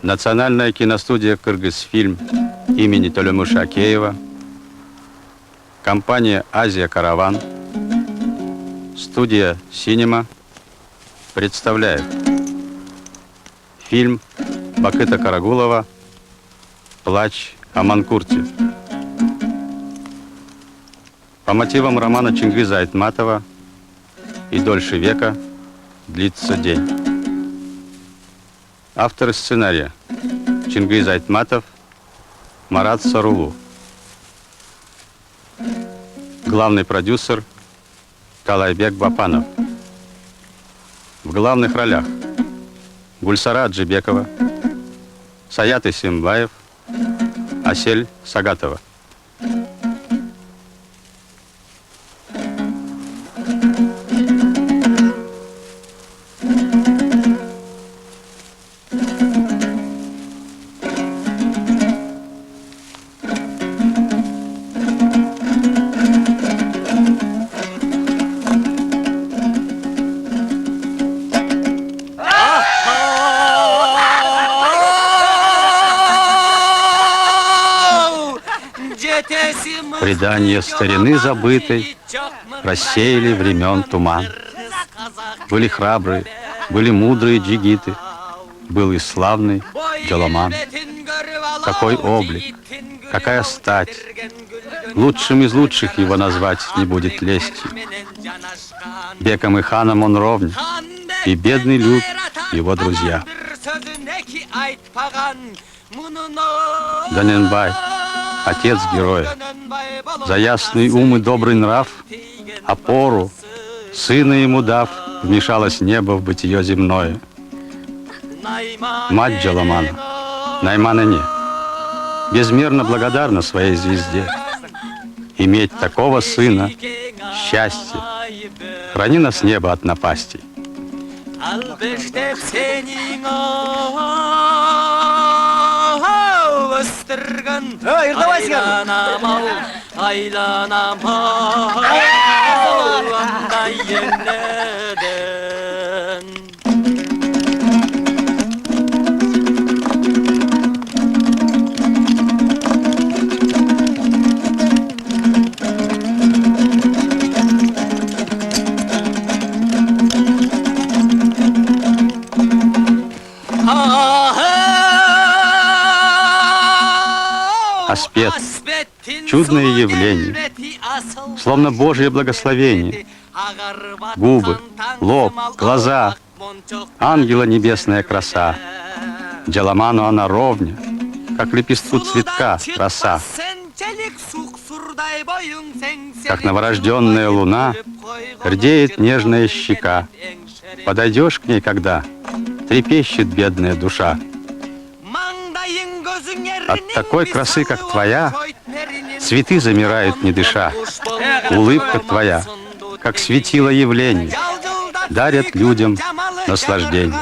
Национальная киностудия «Кыргызфильм» имени Толемыша Акеева, компания «Азия Караван», студия «Синема» представляет фильм Бакыта Карагулова «Плач о Манкурте». По мотивам романа Чингиза Айтматова «И дольше века длится день». Авторы сценария Чингиз Айтматов, Марат Сарулу. Главный продюсер Калайбек Бапанов. В главных ролях Гульсара Аджибекова, Саят Исимбаев, Асель Сагатова. Предания старины забытой рассеяли времен туман. Были храбрые, были мудрые джигиты, был и славный Джаламан. Какой облик, какая стать! Лучшим из лучших его назвать не будет лести. Беком и ханом он ровня, и бедный люд его друзья. Даненбай, отец героя, за ясный ум и добрый нрав, опору, сына ему дав, вмешалось небо в бытие земное. Мать Джаламана, Наймана-не, безмерно благодарна своей звезде. Иметь такого сына — счастье. Храни нас небо от напастей. Аспет — чудное явление, словно Божье благословение. Губы, лоб, глаза, ангела небесная краса. Джаламану она ровня, как лепестку цветка роса. Как новорожденная луна рдеет нежная щека. Подойдешь к ней, когда трепещет бедная душа. От такой красы, как твоя, цветы замирают, не дыша. Улыбка твоя, как светило явление, дарят людям наслаждение.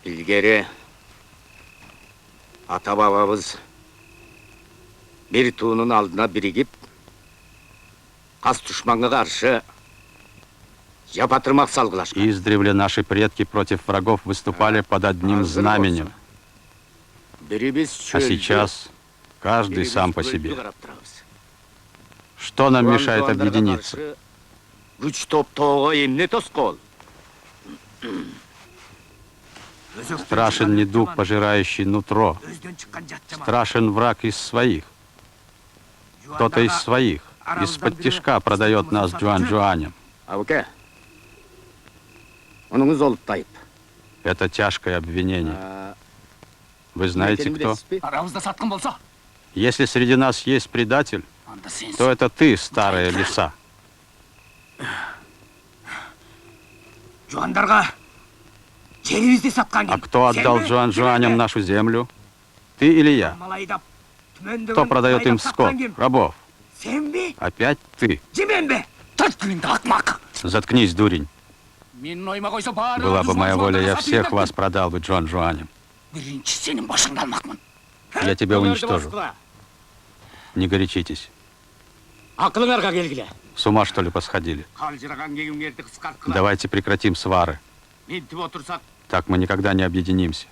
İlgeri ata-babamız bir tuğunun aldına birikip қас düşmanға қарсы жапатырмақ салғылашқан. Издревле наши предки против врагов выступали под одним знаменем. А сейчас каждый сам по себе. Что нам мешает объединиться? Страшен недуг, пожирающий нутро. Страшен враг из своих. Кто-то из своих, из-под тишка продает нас Джуан-Джуанем. Онуңуз олуттайып. Это тяжкое обвинение. Вы знаете, кто? Арамызда сатқын болса, Если среди нас есть предатель, анда сенсің. то это ты, старая лиса. Жуандарға жерімізді сатқан А кто отдал Джуан-Жуаням нашу землю? Ты или я? Кто продает им скот, рабов? Сен бе? Опять ты. Жемен бе? Тұт тіліңді ақмақ. Заткнись, дурень. Менің ойыма қойса барлығы Была бы моя воля, я Жуан-Жуандарға всех сатып вас продал бы Джуан-Жуаням. Бірінші сенің башыңды алмақмын. Я тебя уничтожу. Не горячитесь. Ақылыңарға келгіле. С ума, что ли, посходили? Қалжыраған кегімдерді қысқартқыла. Давайте прекратим свары. Ментіп отырсақ, Так мы никогда не объединимся.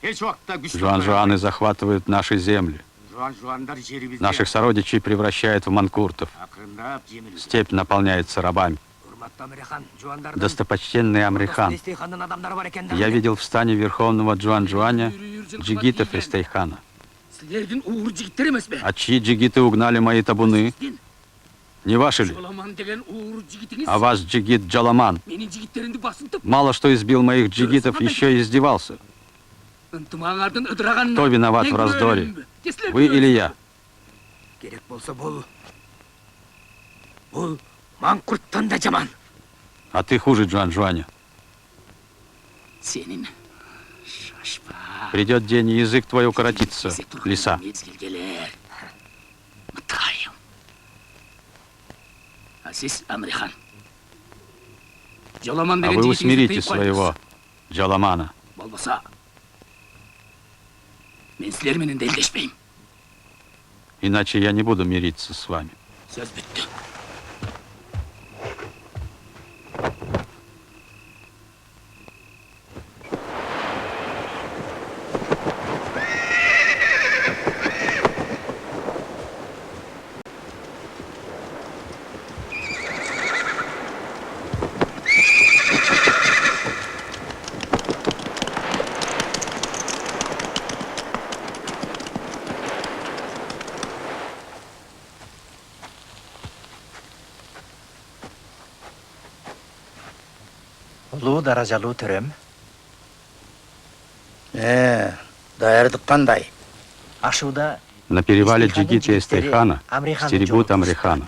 еш уақытта күшті. Жуан-Жуаны захватывают наши земли. Жуан-Жуандар жерімізде. Наших сородичей превращают в манкуртов. Ақырындап жемілді. Степь наполняется рабами. Урматты Амрихан, Жуандардың Достопочтенный Амрихан, Истейханның адамдары бар екен. я видел в стане верховного Джуан-Жуаня джигитов из Тейхана. Сілердің уыр жігіттер емес бе? А чьи джигиты угнали мои табуны? Не ваши ли? Жоламан деген уыр жігітіңіз. А ваш джигит Джаламан Менің жігіттерімді басын тұп. мало что избил моих джигитов, еще и издевался. Ынтымағардың ыдырағанына. Кто виноват в раздоре? Вы или я? Керек болса бұл маңқұрттан да жаман. А ты хуже Джуан-Жуаня. Сенің шашпа. Придет день, и язык твой укоротится, лиса. Мытайым. Асис Амрихан. Жоламан А деген вы жігітіңізді усмирите тыйып своего Джаламана. қойыңыз. Болмаса, мен сілерменен делдешпеймін. Иначе я не буду мириться с вами. Сөз бітті. Улуу даражалуу төрөм. Даярдык кандай? Ашууда На перевале Истейханның джигиты из жігіттері Тейхана Амриханның стерегут жолын Амрихана.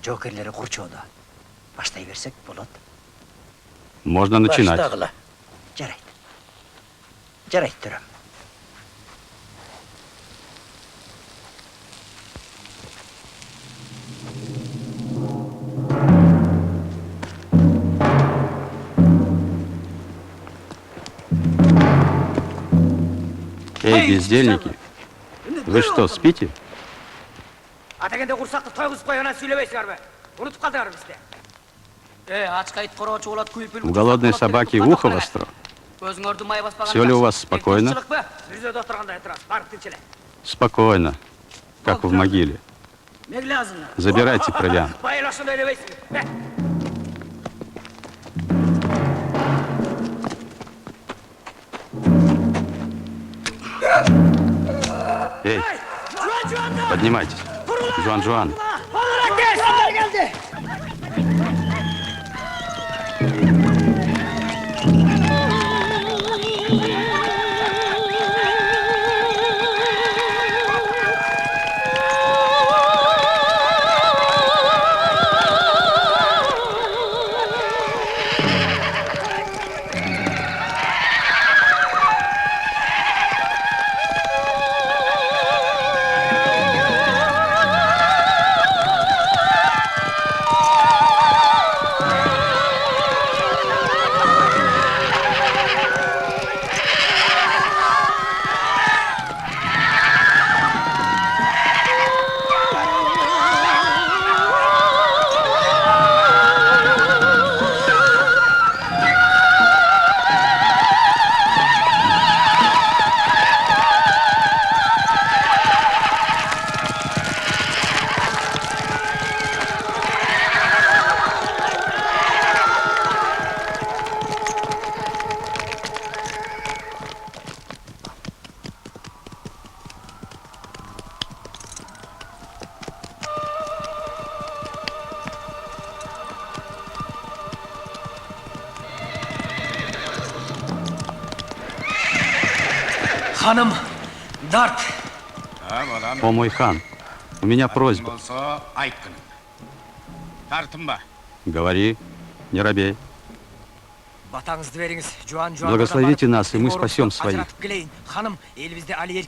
Жокерлери курчоодо. Баштай берсек болот. Можно начинать. Баштагыла. Жарайт. Жарайт төрөм. Эй, бездельники, вы что, спите? Атагенде құрсақты тойғызып қойғаннан сөйлебейсіңдер ме? Ұмытып қалдыңдар бізде. У голодной собаки ухо востро. Все ли у вас спокойно? Спокойно, как в могиле. Забирайте провиант. Эй, поднимайтесь. Жуан-Жуан. Ханым, Дарт. балам. О мой хан, у меня просьба. болсо айткын. Тартынба. Говори, не робей. Батаңызды беріңіз, жуан. Благословите нас, и мы спасем своих.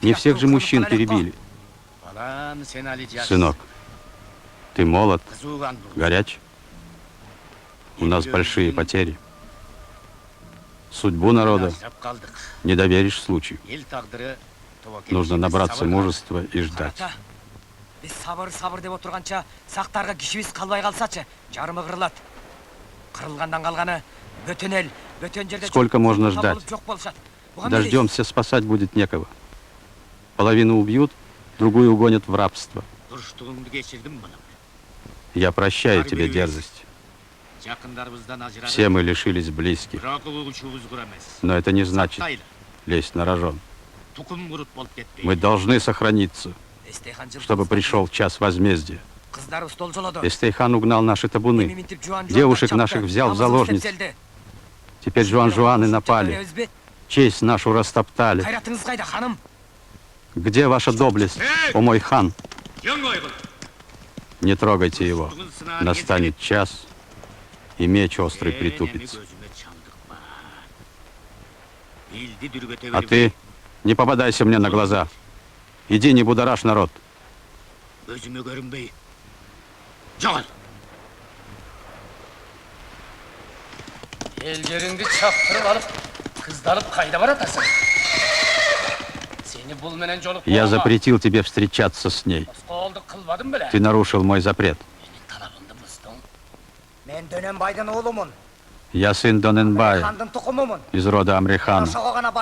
Не всех же мужчин перебили. Балам, сен али жаш. Сынок, ты молод, Кызууган бур. горяч. У нас большие потери. Судьбу народа Ажырап калдык. не доверишь случаю. Ел тагдыры тобоке. Нужно набраться мужества и ждать. Біз сабыр деп отырғанша, сақтарға кішіміз қалбай қалсачы, жарымы қырылады. Қырылғандан қалғаны, бөтен ел, бөтен жерде... Сколько можно ждать? Дождемся, спасать будет некого. Половину убьют, другую угонят в рабство. Дурштугуңду кечирдим, балам. Я прощаю тебе дерзость. Жакындарыбыздан ажырадык. Все мы лишились близких. Бирок угучубуз кур эмес. Но это не значит Тайлы. лезть на рожон. Тукум курут болуп кетпей. Мы должны сохраниться, чтобы пришел час возмездия. Эстейхан угнал наши табуны. Девушек наших взял в заложницы. Теперь Жуан-Жуаны напали. Честь нашу растоптали. Где ваша доблесть, о мой хан? Не трогайте его. Настанет час, и меч острый притупится. А ты не попадайся мне на глаза. Иди, не будоражь народ. Өзүмө көрүнбөй. Жогол. Ellerini çaptırıp alıp kızlanıp kayda baratасың. Seni bul menen жолук Я запретил тебе встречаться с ней. Колду кылбадым беле. Ты нарушил мой запрет. Талабымды буздуң. Мен Дөненбайдын оğlumун. Я сын Доненбая Хандын тукумумун. из рода Амрихана,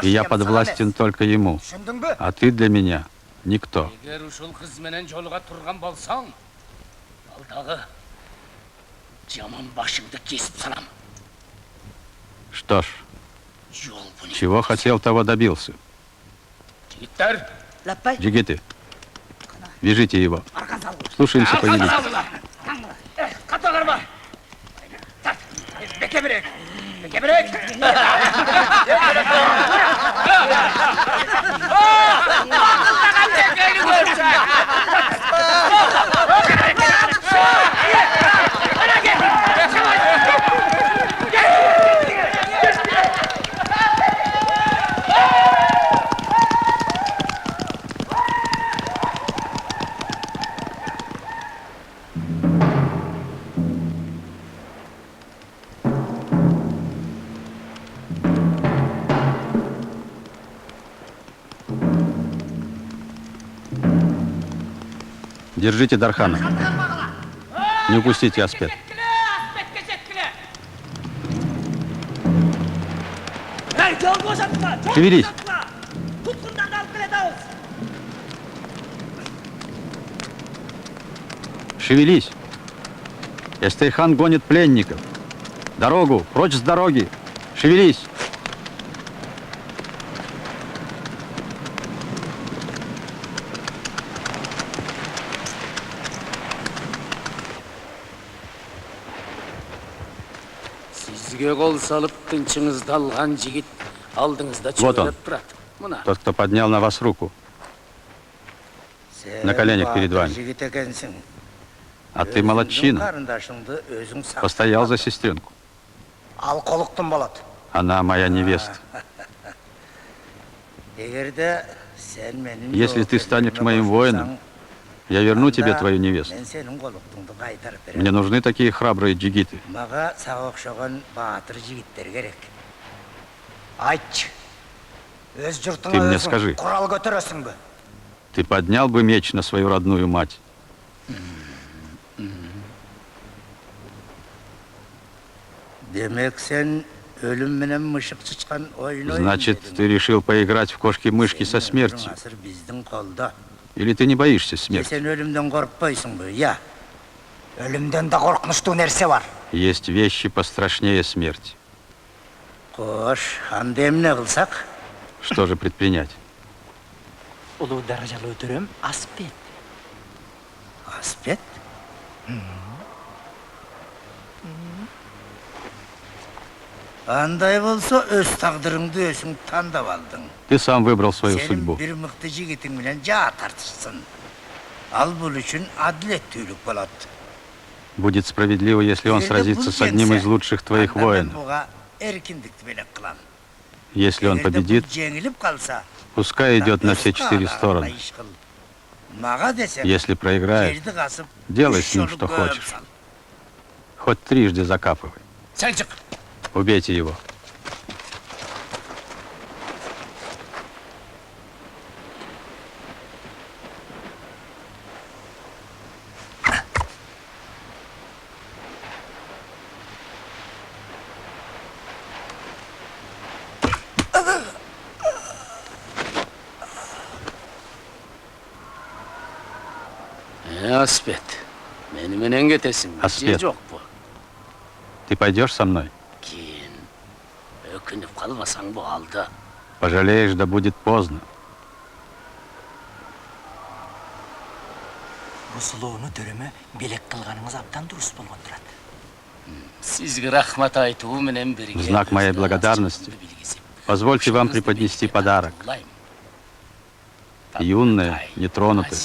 и я подвластен только ему. Түшүндүңбү? А ты для меня никто. Егер ушул кыз менен жолуга турган болсаң, алдагы жаман башыңды кесип салам. Что ж, Жол буни. чего хотел, того добился. Жигиттер, Лаппай. Джигиты, вяжите его. Слушаемся, повелитель. Қаталарма! Беке берек! Беке берек! Держите Дархана. Не упустите Аспет. Шевелись. Шевелись. Эстейхан гонит пленников. Дорогу, прочь с дороги. Шевелись. Sizge kol salıp tınçınızda algan jigit aldığınızda Вот он. çöğürep durat. Muna. Тот, кто поднял на вас руку. На коленях перед вами. Жигит экенсиң. А ты молодчина. Карындашыңды өзүң сак. Постоял за сестренку. Ал колуктун болот. Она моя невеста. Эгерде сен менин Если ты станешь моим воином, я верну тебе твою невесту. Мен сенин колуктуңду кайтарып берем. Мне нужны такие храбрые джигиты. Мага сага окшогон баатыр жигиттер керек. Айтчы. Өз Ты журтуңа мне өзүң скажи. курал көтөрөсүңбү? Ты поднял бы меч на свою родную мать? Демек сен өлүм менен мышык чычкан ойнойм. Значит, ты решил поиграть в кошки-мышки со смертью? Биздин колдо. Или ты не боишься смерти? Сен өлүмдөн коркпойсуңбу? Я. Өлүмдөн да коркунучтуу нерсе бар. Есть вещи пострашнее смерти. Кош, анда эмне кылсак? Что же предпринять? Улуу даражалуу өтөрөм Аспет. Аспет? Андай болсо өз тагдырыңды өзүң тандап алдың. Ты сам выбрал свою Сенин судьбу. бир мыкты жигитиң менен жаа тартышсын. Ал бул үчүн адилеттүүлүк болот. Будет справедливо, если он сразится с одним из лучших твоих воинов. Буга эркиндикти белек кылам. Если он победит, жеңилип калса, пускай идет на все 4 стороны. Мага десем, Если проиграет, жерди касып, делай үч с ним жолу что көмүп хочешь. сал. Хоть трижды закапывай. Сен чык. Убейте его. Аспет, мени менен кетесиң. Аспет. Жок бу. Ты пойдешь со мной? Кийин өкүнүп калбасаң бу алда. Пожалеешь, да будет поздно. Русулууну төрөмө белек кылганыңыз абдан дурус болгон турат. Сизге рахмат айтуу менен бирге. В знак моей благодарности позвольте вам преподнести подарок. Юная, нетронутая.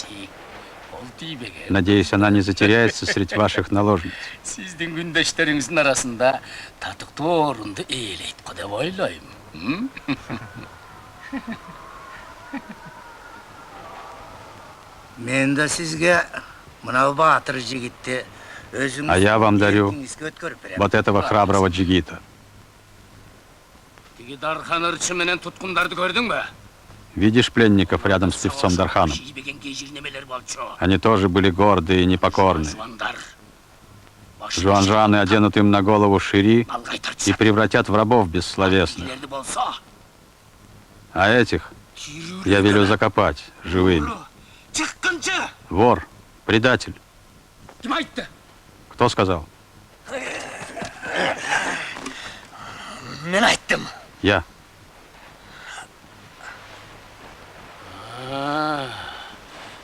Надеюсь, она не затеряется среди ваших наложниц. Сиздин күндөштөрүңүздүн арасында татыктуу орунду ээлейт го деп ойлойм. Мен да сизге мынау баатыр жигитти өзүңүз А я вам дарю эркиңизге өткөрүп берем. вот этого храброго джигита. Тиги Дархан ырчы менен туткундарды көрдүңбү? Видишь пленников рядом с певцом Дарханом? Они тоже были гордые и непокорные. Жуанжаны оденут им на голову шири и превратят в рабов бессловесных. А этих я велю закопать живыми. Вор, предатель. Кто сказал? Мен айттым. Я.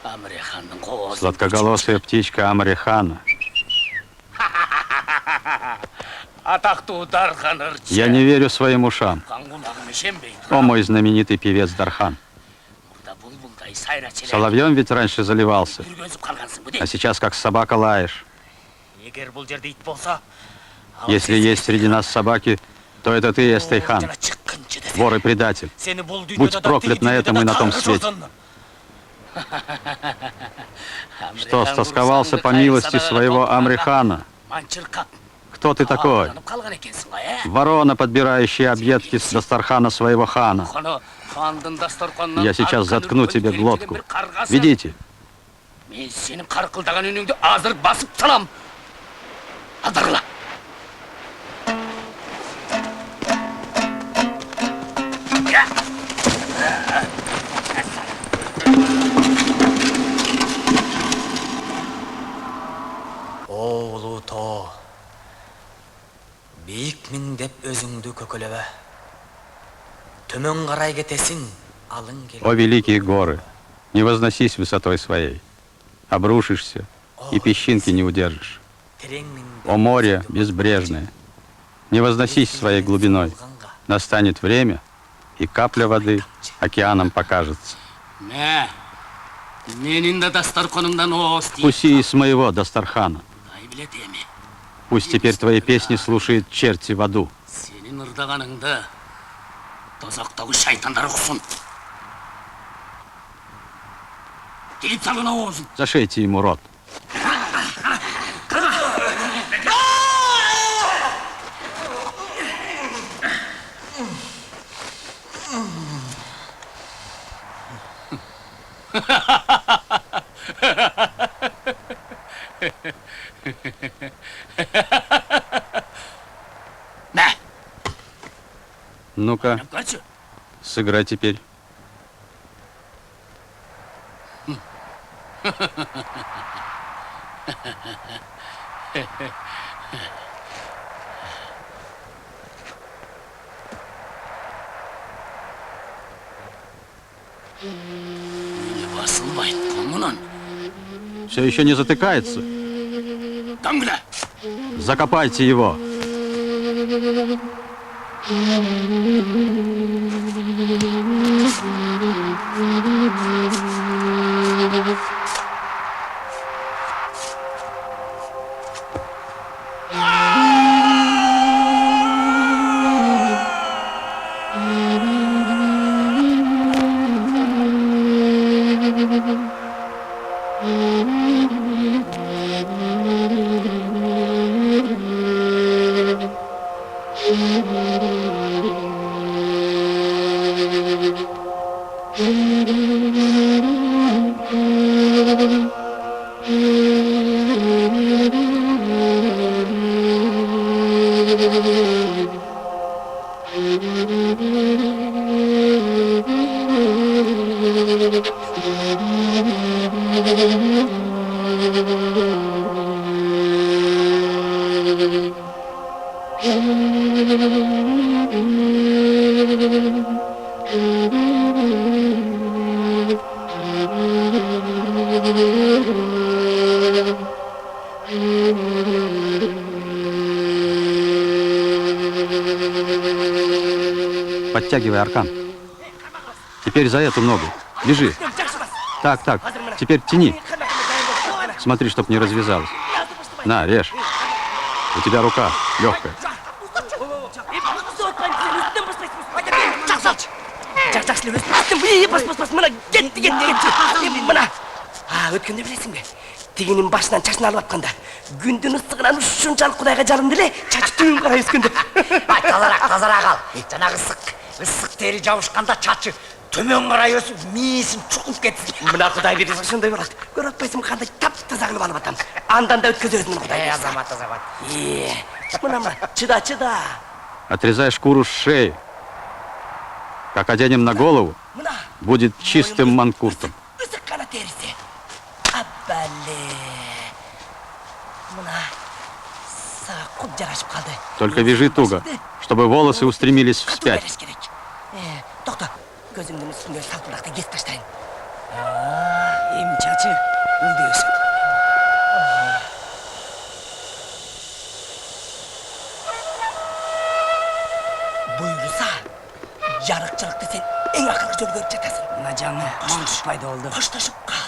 Амрехандын коозу. Сладкоголосая птичка Амрехана. Атактуу Дархан ырчы. Я не верю своим ушам. Кангунагым ишенбейт. О, мой знаменитый певец Дархан. Мурда булбулдай сайра челе. Соловьем ведь раньше заливался, Үргөнсүп калгансың бу а сейчас как собака лаешь. Эгер бул жерде ит болсо, Если есть среди нас собаки, то это ты, Эстейхан, жана чыккынчы десем. вор и предатель. Сени бул Будь дүйнөдө да, проклят тиги на этом дүйнөдө и на да том таңгы свете. жолдон. Что, стосковался по милости своего Амрехана? Манчыркап. Кто ты такой? Калганып калган экенсиң го, э? Ворона, подбирающая объедки с Дастархана своего хана. Коно хандын дасторконунан Я сейчас арканы заткну тебе өлтүрүп глотку. бир каргасың. Ведите. Мен сенин каркылдаган үнүңдү азыр басып салам. Алдырла. О, улуу тоо. Бийикмин деп өзүңдү көкөлөбө. Төмөн карай кетесиң, алың келет. О, великие горы, не возносись высотой своей. Обрушишься, и песчинки не удержишь. О, море безбрежное, не возносись своей глубиной. Настанет время, и капля воды океаном покажется. Мэ. Менин да дасторконумдан ооз тиіп. Вкуси из моего Дастархана. Ай билет эми. Пусть теперь твои песни слушают черти в аду. Сенин ырдаганыңды тозоктогу шайтандар уксун. Тиіп салгын оозун. Зашейте ему рот. Мэ. Ну-ка, Көрчү. сыграй теперь. Үйүнө басылбайт комунан. Все еще не затыкается. Даңгыла. Закопайте его. Подтягивай, Аркан. Теперь за эту ногу. Лежи. Так, так. Теперь тяни. Смотри, чтоб не развязалась. На, режь. У тебя рука легкая. Өткенде білесің бе? Дегеннің басынан чашын алып атқанда, күндің ыстығынан ушунчалык Кудайга жалынды эле, чачы төмен карай өскөндө. Тазараак ал. Жанагы ысык тери жабышканда чачы төмөн карай өсүп, мээсин чукуп кетсин. Мына Кудай берсе ошондой болот. Көрүп атпайсың кандай таптаза кылып алып атам. Андан да өткөзөбүз Кудай. Азамат. Мына, чыда. Отрезай шкуру с шеи. Как оденем на голову, будет чистым манкуртом. Ысык кана териси. Аббале. Мына сага куп жарашып калды. Только вяжи туго, чтобы волосы устремились вспять. Токто, көзүңдүн үстүндө салтылдакты кесип таштайын. Эми чачы ылдый өсөт. Буйруса, жарыкчылыкты сен эң акыркы жолго өрүп жатасың. Мына жаңы маңгыш пайда болду. Коштошуп кал.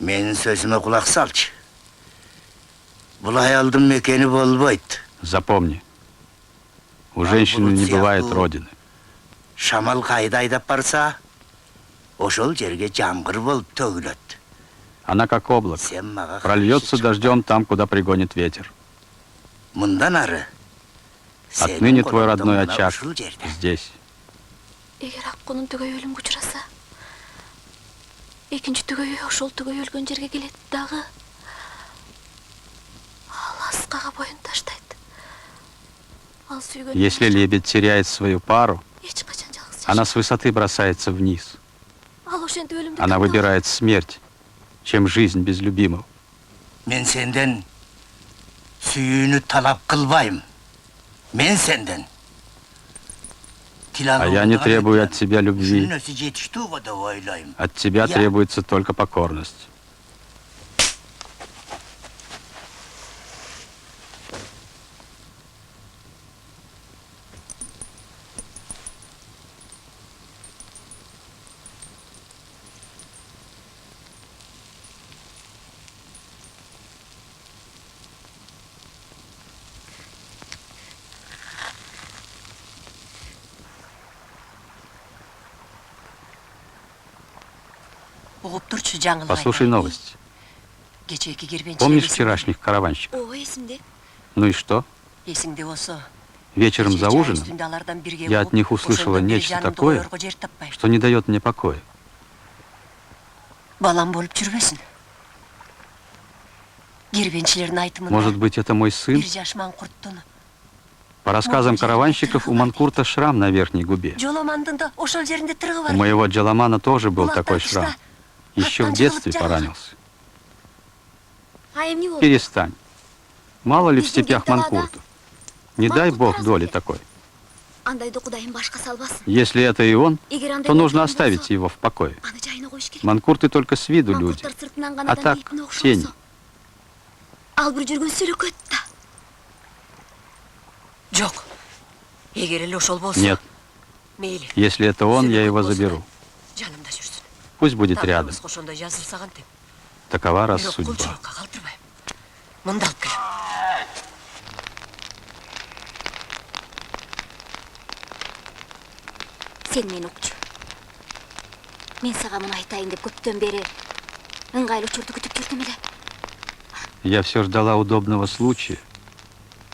Менин сөзүмө кулак салчы. Бул аялдын мекени болбойт. Запомни, у женщины не бывает родины. Шамал кайда айдап барса, ошол жерге жамгыр болуп төгүлөт. Она как облако, Сен мага прольется дождем там, куда пригонит ветер. Мындан ары Отныне твой родной очаг здесь. Эгер Аккунун түгөй өлүмгө учураса, экинчи түгөйү ошол түгөй өлгөн жерге келет дагы. Ал аскага боюн таштайт. Ал сүйгөн Если лебедь теряет свою пару, эч качан жалгыз она с высоты бросается вниз. Ал ошентип өлүмдү Она выбирает смерть, чем жизнь без любимого. Мен сенден сүйүүнү талап кылбайм. Мен сенден. А я не требую от тебя любви. Жүрнөсү жетиштүү го деп ойлойм. От тебя требуется только покорность. Послушай новости. Помнишь вчерашних караванщиков? Оо, эсимде. Ну и что? Вечером за ужином я от них услышала нечто такое, что не дает мне покоя. Балам болуп жүрбөсүн. Кирбенчилердин айтымында. Может быть, это мой сын? Бир жаш манкурттун. По рассказам караванщиков, у Манкурта шрам на верхней губе. Жоламандын да ошол жеринде тырыгы У бар. моего Джаламана тоже был такой шрам. Еще в детстве поранился. А эмне болду? Перестань. Мало ли в степях Манкурта. Не дай бог доли такой. Андайды Кудайым башка салбасын. Если это и он, Эгер андай то нужно болсо, оставить его в покое. аны жайына коюш керек. Манкурты только с виду люди, Манкурттар сыртынан а ганадан так бейпине окшобосо. тени. Ал бир жүргөн сөлөкөт да. Жок. Эгер эле ошол болсо. Нет, Мейли. если это он, я его заберу. Жанымда жүрсүн. Пусть будет рядом. Таңдабыз кошондой жазылса кантип. Такова раз Бирок судьба. кулчулукка калтырбайм. Мында алып келем. Сен мени укчу. Мен сага муну айтайын деп көптөн бери ыңгайлуу учурду күтүп жүрдүм эле. Я все ждала удобного случая,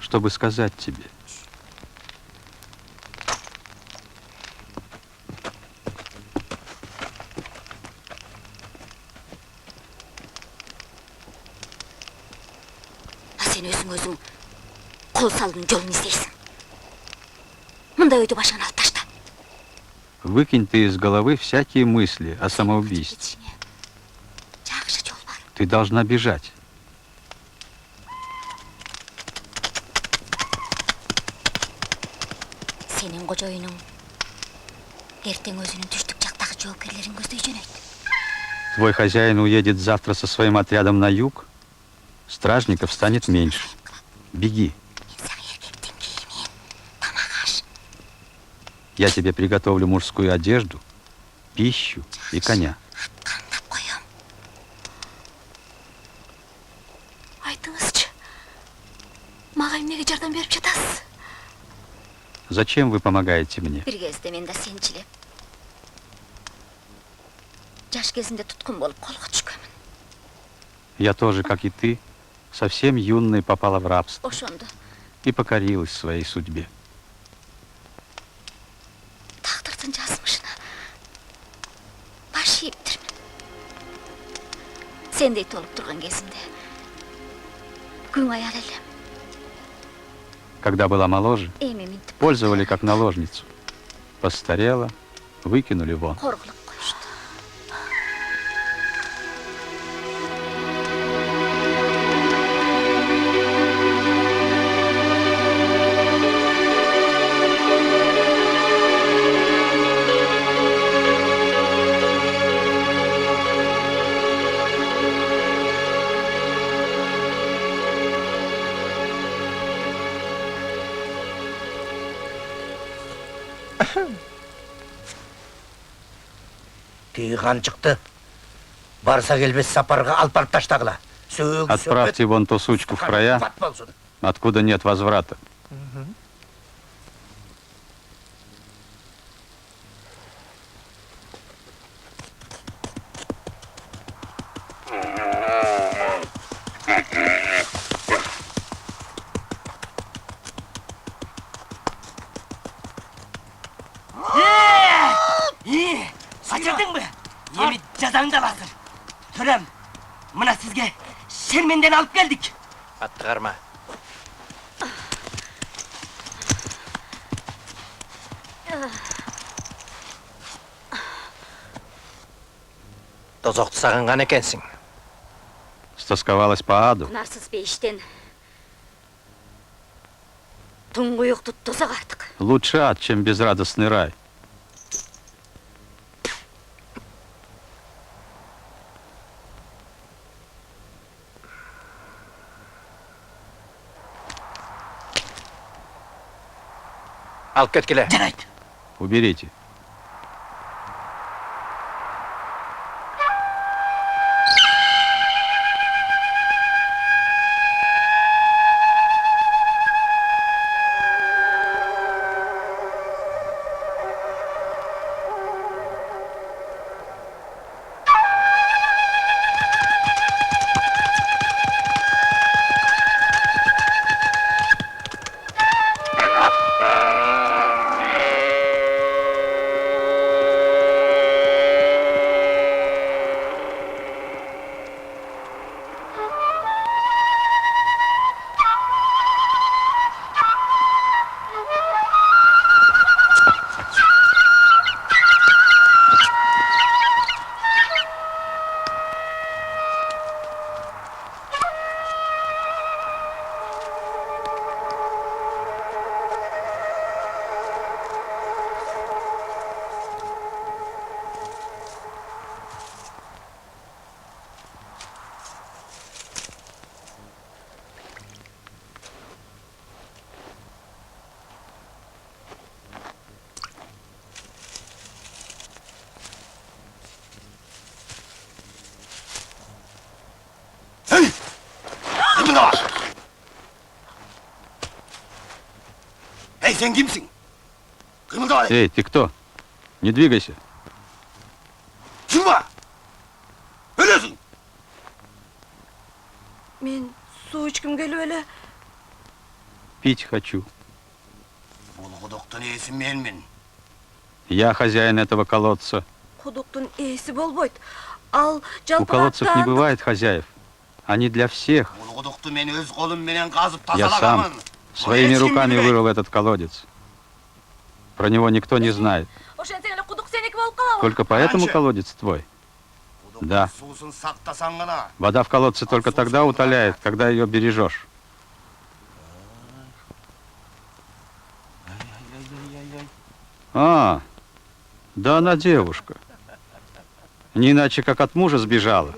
чтобы сказать тебе. А сен өзүң кол салдын жолун издейсиң. Мындай ойду башыңан алып ташта. Выкинь ты из головы всякие мысли о самоубийстве. Кетишиңе жакшы жол бар. Ты должна бежать. Сенин кожоюнуң эртең өзүнүн түштүк жактагы жоопкерлерин көздөй жөнөйт. Твой хозяин уедет завтра со своим отрядом на юг. Стражников станет меньше. Беги. Мен сага эркектин кийимин, тамак аш, Я тебе приготовлю мужскую одежду, пищу и коня. кандап коем. Айтыңызчы, мага эмнеге жардам берип жатасыз? Зачем вы помогаете мне? Бир кезде мен да сенчилеп жаш кезинде туткун болуп колго түшкөнмүн. Я тоже, как и ты, совсем юной попала в рабство Ошондо и покорилась своей судьбе. тагдырдын жазмышына баш ийиптирмин. Сендей толуп турган кезимде күң аял элем. Когда была моложе, Эми минтип пользовали как наложницу. Постарела, выкинули вон. коргулуп коюшту. Тиги канчыкты барса келбес сапарга алып барып таштагыла. Отправьте вон ту сучку в края, откуда нет возврата. кечирдиңби? Эми жазаңды аласың. Төрөм, мына сизге шерменден алып келдик. Атты карма. Тозоқты сағынған екенсің. Стосковалась по аду. Нарсыз бейіштен тұңғиықты тозақ артық. Лучше ад, чем безрадостный рай. Алып кеткеле. Жарайт. Уберите. Эй, сен кимсің? Кымылдама. Эй, ты кто? Не двигайся. Жүрма! Өлесің! Мен су ішкім келіп эле. Пить хочу. Бұл құдықтың иесі менмін. Я хозяин этого колодца. Құдықтың ээси болбойт. Ал У жалпы колодцев не бывает хозяев. Они для всех. Бұл құдықты мен өз қолымменен қазып Я сам тазалағамын. своими руками вырыл этот колодец. Про него никто не знает. ошентсең эле құдық сенікі болып қалабы. Только поэтому колодец твой. Да. Сусын сақтасаң ғана. Вода в колодце только тогда утоляет, когда ее бережешь. А, да она девушка. Не иначе, как от мужа сбежала.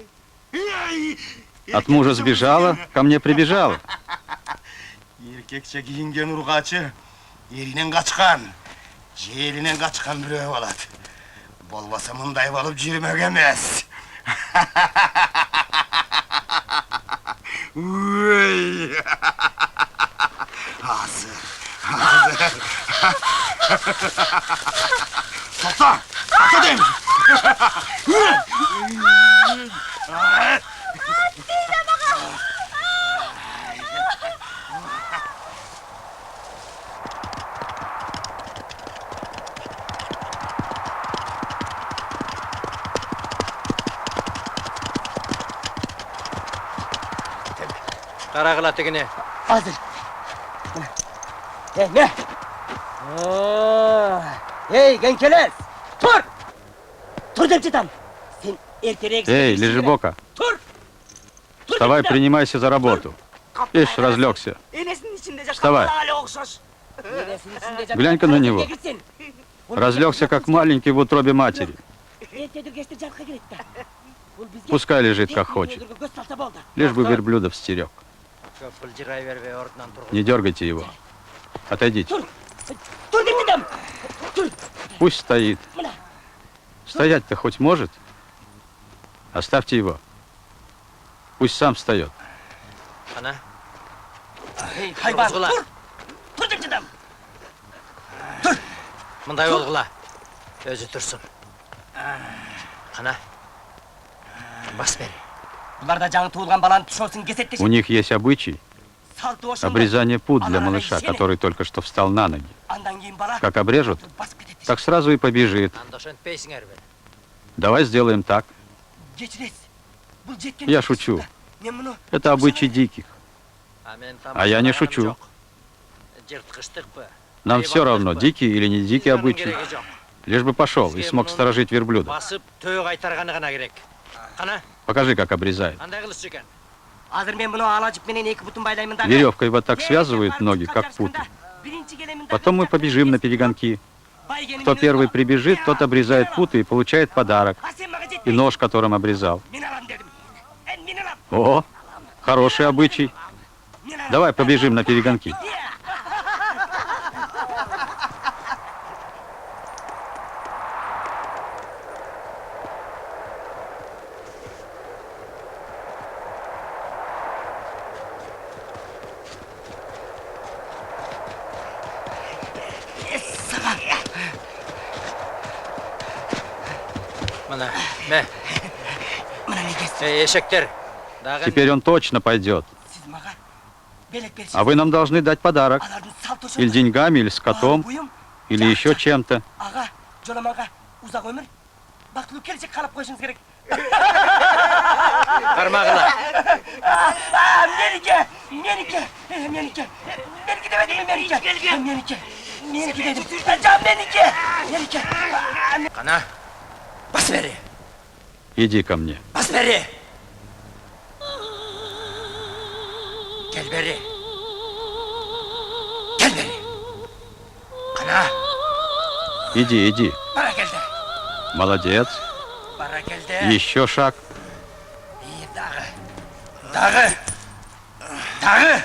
От мужа сбежала, ко мне прибежала. Еркекше киінген ұрғачы, ерінен қачқан, жерінен қачқан біреу болады. Болмаса мұндай болып жүрмек емес. Ой! Азыр, азыр. Тоқта! Тоқта деймін! Қарағыла тігіне. Азыр. Не? Эй, генкелес! Тур! Тур деп жетам. Сен ертерек... Эй, лежебока, Тур! вставай, принимайся за работу. Ишь, разлегся. Вставай. Глянь-ка на него. Разлегся, как маленький в утробе матери. Пускай лежит, как хочет. Лишь бы верблюдов стерег. Не дергайте его. Отойдите. Пусть стоит. Стоять-то хоть может? Оставьте его. Пусть сам встает. Ана? Хайбан, тур! Тур деп жетам. Мындай олғыла. Өзі тұрсын. Ана? Бас бер. Бұларда жаңы туылған баланы тұшосын кесеттеші. У них есть обычай обрезание пуд для малыша, который только что встал на ноги. Как обрежут, так сразу и побежит. Давай сделаем так. Кечиресиз. Бул жеткен. Я шучу. Мен муну Это обычай диких. А я не шучу. Нам все равно, дикий или не дикий обычай. Лишь бы пошел и смог сторожить верблюда. Басып төк айтарганы гана керек. Кана, Покажи, как обрезает. кандай кылыш экен? Азыр мен муну ала жип менен эки бутун байлаймын да. Веревкой вот так связывают ноги, как путы. Потом мы побежим на перегонки. Кто первый прибежит, тот обрезает путы и получает подарок. И нож, которым обрезал. О, хороший обычай. Давай побежим на перегонки. Мына, мә. Эшектер. Дагы Теперь он точно пойдет. Сиз мага белек беришиңиз. А вы нам должны дать подарок. Алардын салт Или деньгами, или скотом, или еще чем-то. Ага, жоламага узак өмүр, бактылуу келечек каалап коюшуңуз керек. кармагыла. Меники, меники, меники. Меники дебедимби, меники. Меники. Меники дедим. Жан меники. Меники. Кана. Бас бери. Иди ко мне. Бас бери. Кел бери. Кел бери. Кана. Иди, иди. Бара келди. Молодец. Бара келди. Еще шаг. И дагы. Дагы. Дагы.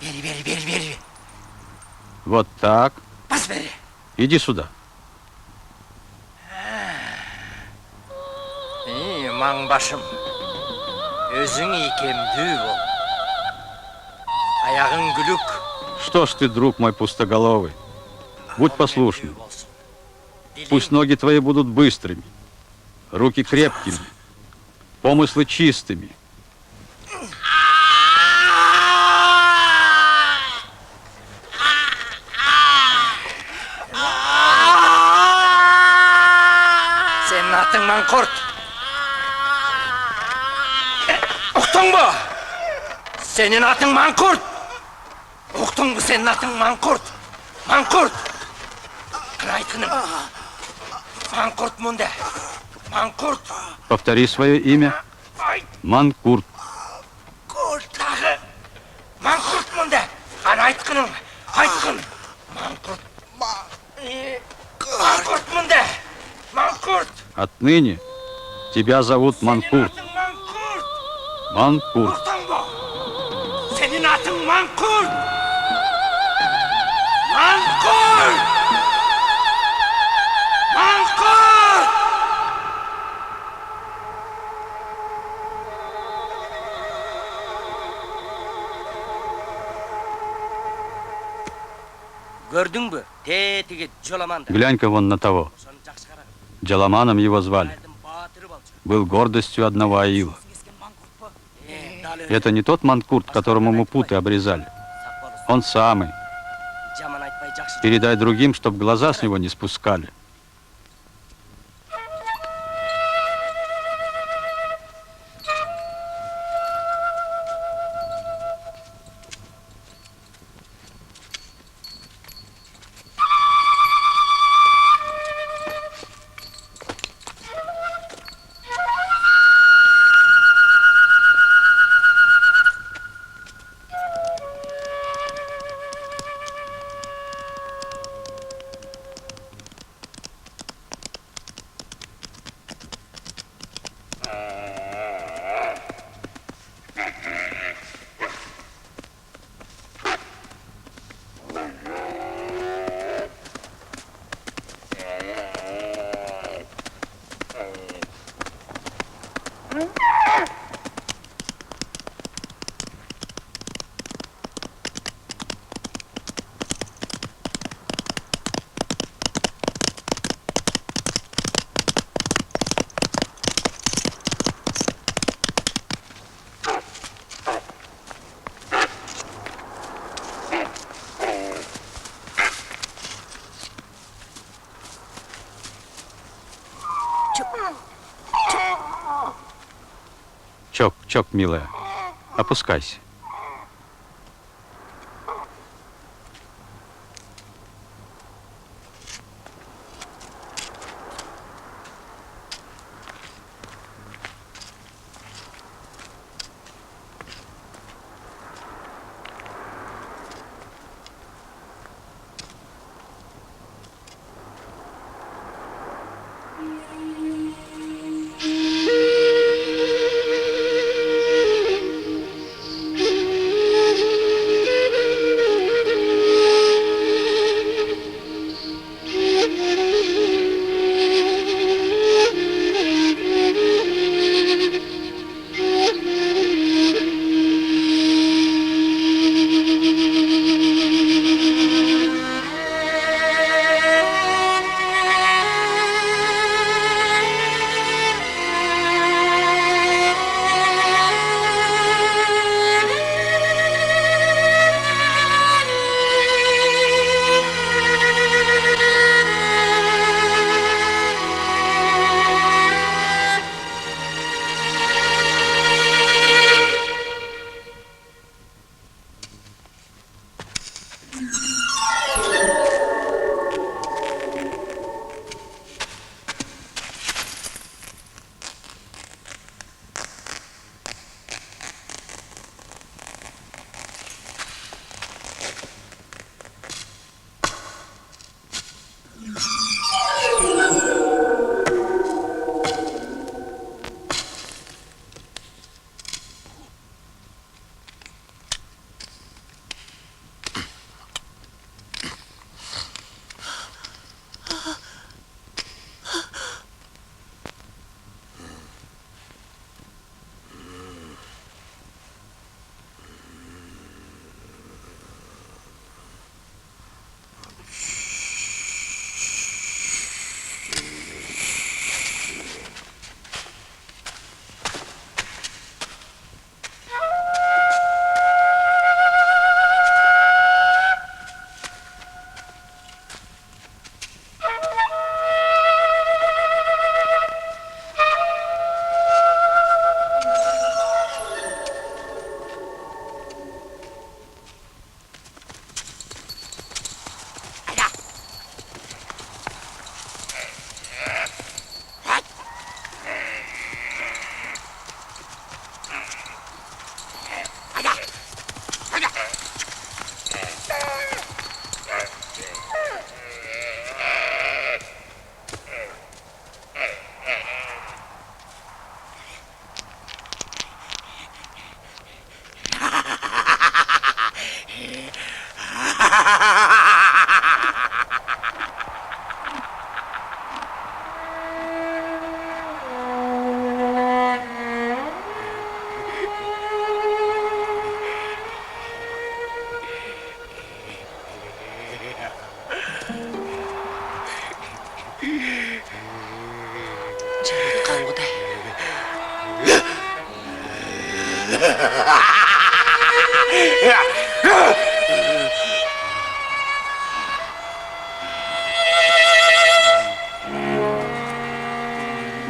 Бери, бери, бери, бери. Вот так. Бас бери. Иди сюда. Маңбашым, өзің икемдүү бол. Аяғың күлік. Что ж ты, друг мой пустоголовый? Будь послушным. Пусть ноги твои будут быстрыми, руки крепкими, помыслы чистыми. Senin atın mankurt. Uktun mu? Senin atın mankurt. Uktun mu senin atın mankurt? Mankurt. Крайтыным. Манкурт мунда. Манкурт. Повтори свое имя. Манкурт. Куртағы. Манкурт мунда. Ана айтқының. Айтқын. Манкурт. Манкурт мунда. Манкурт. Отныне тебя зовут Манкурт. Манкурт. Манкурт. Uktun mu? Senin atın mankurt. Mankurt. Mankurt. Көрдүң бü? Тетиги жоламанды. Глянь-ка вон на того. Ошону жакшы карагын. Джаламаном его звали. Айдын баатыры болчу. Был гордостью одного аила. Кескен маңкуртпу? Дал өзү Это не тот Манкурт, которому мы путы обрезали. сак болуп. Он самый. Жаман айтпай жакшы. Передай другим, чтоб глаза с него не спускали. Чок, милая, опускайся.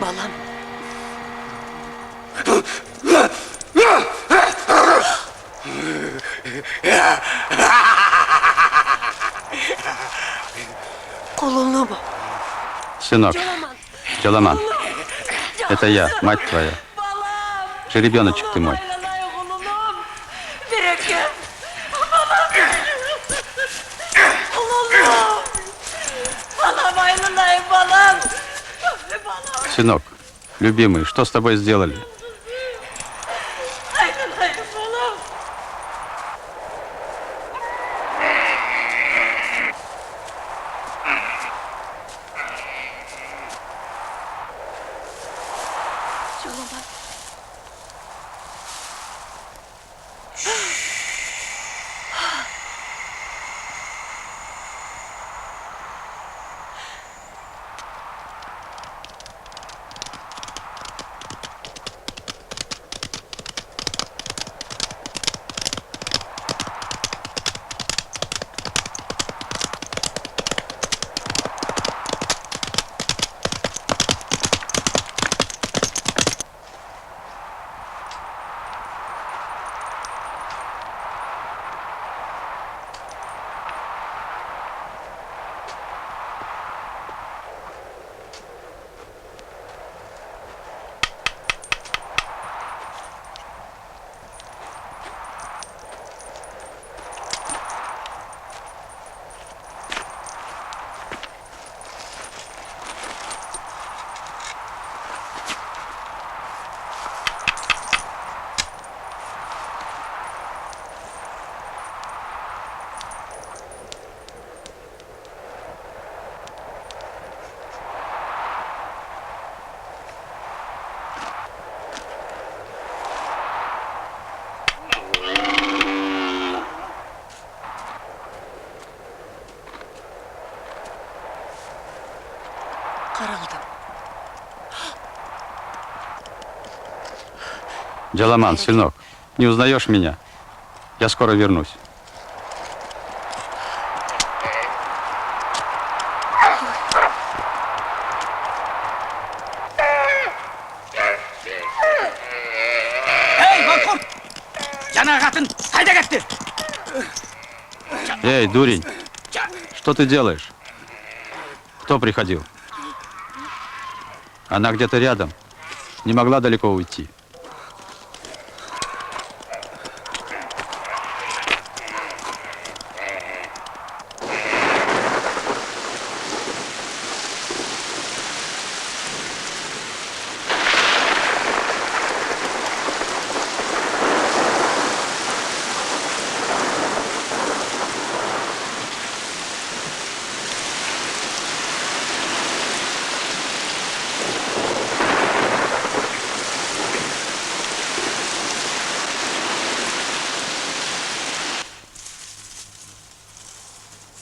Balam. Колунum. Сынок, Джаламан, это я, мать твоя. Жеребеночек ты мой. Сынок, любимый, что с тобой сделали? Джаламан, сынок, не узнаешь меня? Я скоро вернусь. Эй, Манкурт! Жана қатын, қайда кетті? Эй, дурень, что ты делаешь? Кто приходил? Она где-то рядом. Не могла далеко уйти.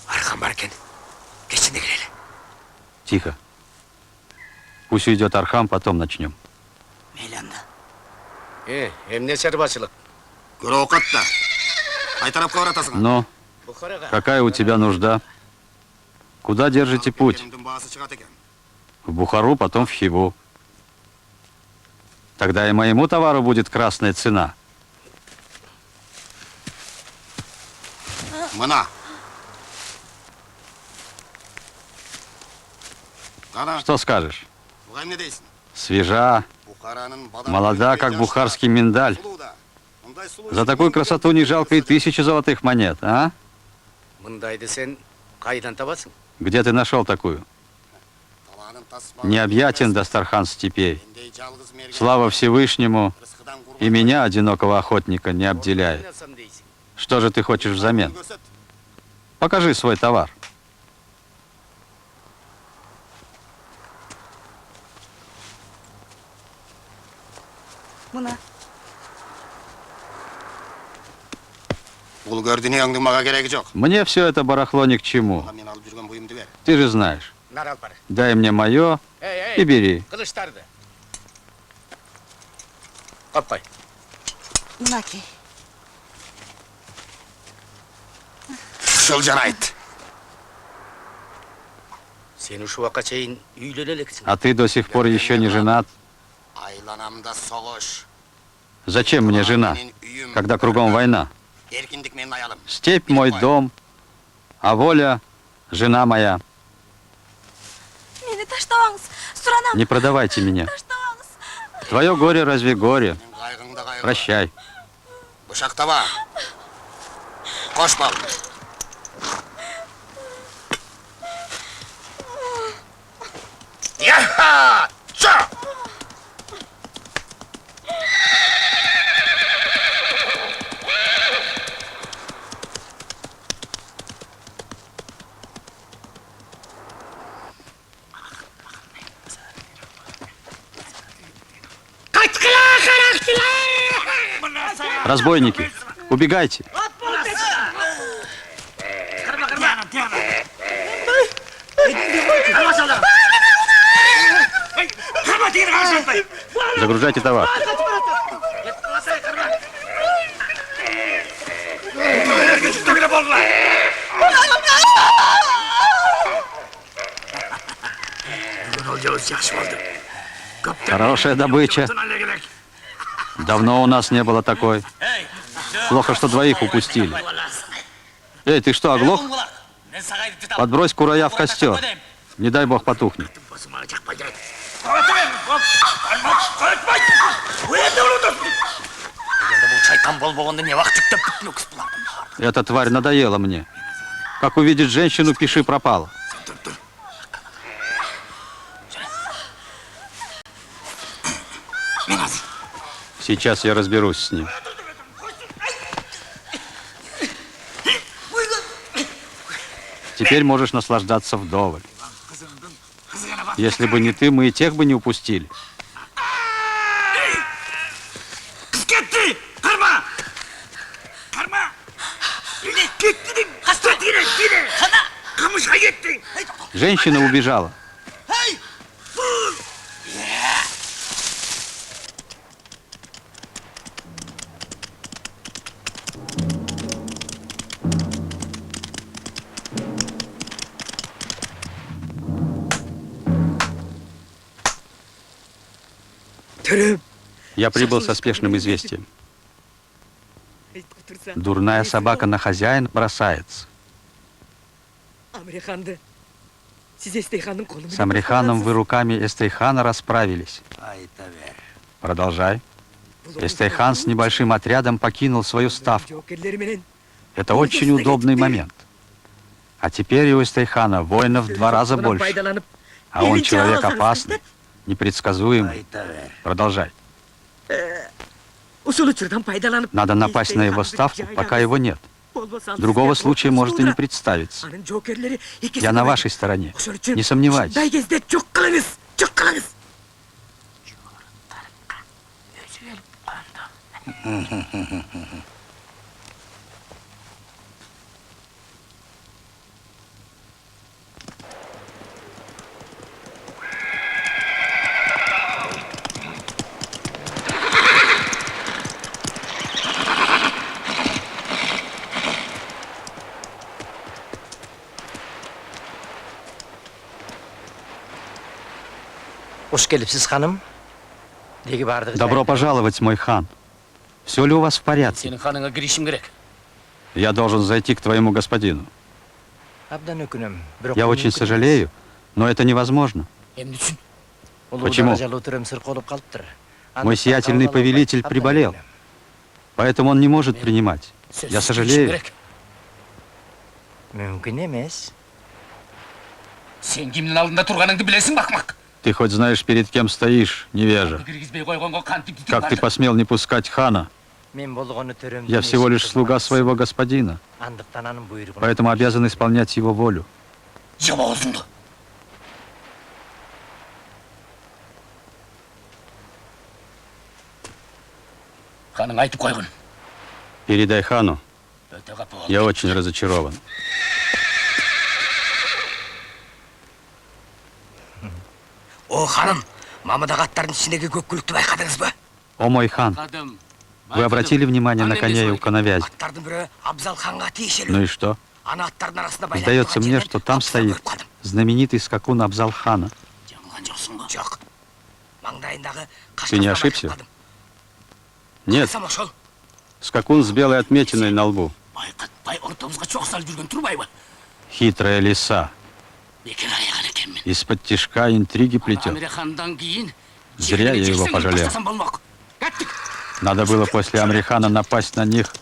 Арқан бар екен. Кешінде келелі. Тихо. Пусть уйдет Архам, потом начнем. Мейлі Эмне шаруашылык? Көрі оқатта. Қай тарапқа баратасың? Но какая у тебя нужда? Куда держите путь? Келімдің бағасы шығат екен. В Бухару, потом в Хиву. Тогда и моему товару будет красная цена. Мына. Қара, Что скажешь? бұған не дейсің? Свежа, Бұхараның молода, как бухарский миндаль. За такую красоту не жалко и 1000 золотых монет, а? Мындайды сен қайдан табасың? Где ты нашел такую? Необъятен Дастархан степей. Слава Всевышнему, и меня, одинокого охотника, не обделяет. Ойнасам дейсің. Что же ты хочешь взамен? Покажи свой товар. Мына. Бұл көрдінеңдің маға керегі жоқ. Мне все это барахло ни к чему. Мен алып жүрген бұйымды бер. Ты же знаешь. Нар ал бар. Дай мне мое и бери. Қылыштарды. Қаппай. Мынакей. Шыл жарайды. Сен ушу уаққа чейін үйленелексің. А ты до сих пор еще не женат? Айланамда соғыш. Зачем мне жена, когда кругом война? Еркіндік менің аялым. Степь мой дом, а воля жена моя. Мені таштаваңыз, сұранам. Не продавайте меня. Таштаваңыз. Твое горе разве горе? Мен қайғыңда қайғы. Прощай. Бышақтаба. Қош бол. Яха! Ча! Разбойники, убегайте. Загружайте товар. Хорошая добыча. Давно у нас не было такой. Плохо, что двоих упустили. Эй, ты что, оглох? Подбрось курая в костер. Не дай бог потухнет. Эта тварь надоела мне. Как увидит женщину, пиши пропало. Сейчас я разберусь с ним. Теперь можешь наслаждаться вдоволь. Если бы не ты, мы и тех бы не упустили. Женщина убежала. Төрөм. Я прибыл со спешным известием. Дурная собака на хозяина бросается. Амриханды. Сиз Эстейханның қолы С Амриханом вы руками Эстейхана расправились. Айта бер. Продолжай. Эстейхан с небольшим отрядом покинул свою ставку. Это очень удобный момент. А теперь у Эстейхана воинов в 2 раза больше. А он человек опасный, непредсказуемый. Айта бер. Продолжай. Надо напасть на его ставку, пока его нет. Другого случая может и не представиться. Я на вашей стороне. Не сомневайтесь. Hoş gelipsiz hanım. Деги бардыгы. Добро пожаловать, мой хан. Все ли у вас в порядке? Сенің ханыңа кіришім керек. Я должен зайти к твоему господину. Абдан өкүнөм. Я очень сожалею, но это невозможно. Эмне үчүн? Почему? Мой сиятельный повелитель приболел, поэтому он не может принимать. Я сожалею. Мүмкүн эмес. Сен кимдин алдында турганыңды билесиң, бакмак. Ты хоть знаешь, перед кем стоишь, невежа? Киргизбей койгонго кантип титип Как ты посмел не пускать хана? Я всего лишь слуга своего господина, поэтому обязан исполнять его волю. Жаба оозуңду. Ханың айтып койгон. Передай хану, Өтө капы бол. я очень разочарован. О, ханым, мамыдағы аттардың ішіндегі көк күлікті байқадыңыз ба? О, мой хан, Кадым. вы обратили внимание на коня и у коновязи? Аттардың бірі Абзал ханға тиешелі. Ну и что? Ана аттардың арасында байланып Сдается тұрған мне, жерден что там Абзал стоит көріп қалдым. знаменитый скакун Абзал хана. Жаңылған жоқсың ба? Жоқ. Маңдайындағы Ты не қашқасына ошибся? байқап қалдым. Нет, Қарасам ошол. скакун с белой отметиной на лбу. Байқатпай ортамызға чоқ салып жүрген турбайбы? Хитрая лиса. Бекер аяған екенмін. Из-под тишка интриги плетет. Амирхандан кейін Зря я его пожалел. Кеттік. Надо было после Амрихана напасть на них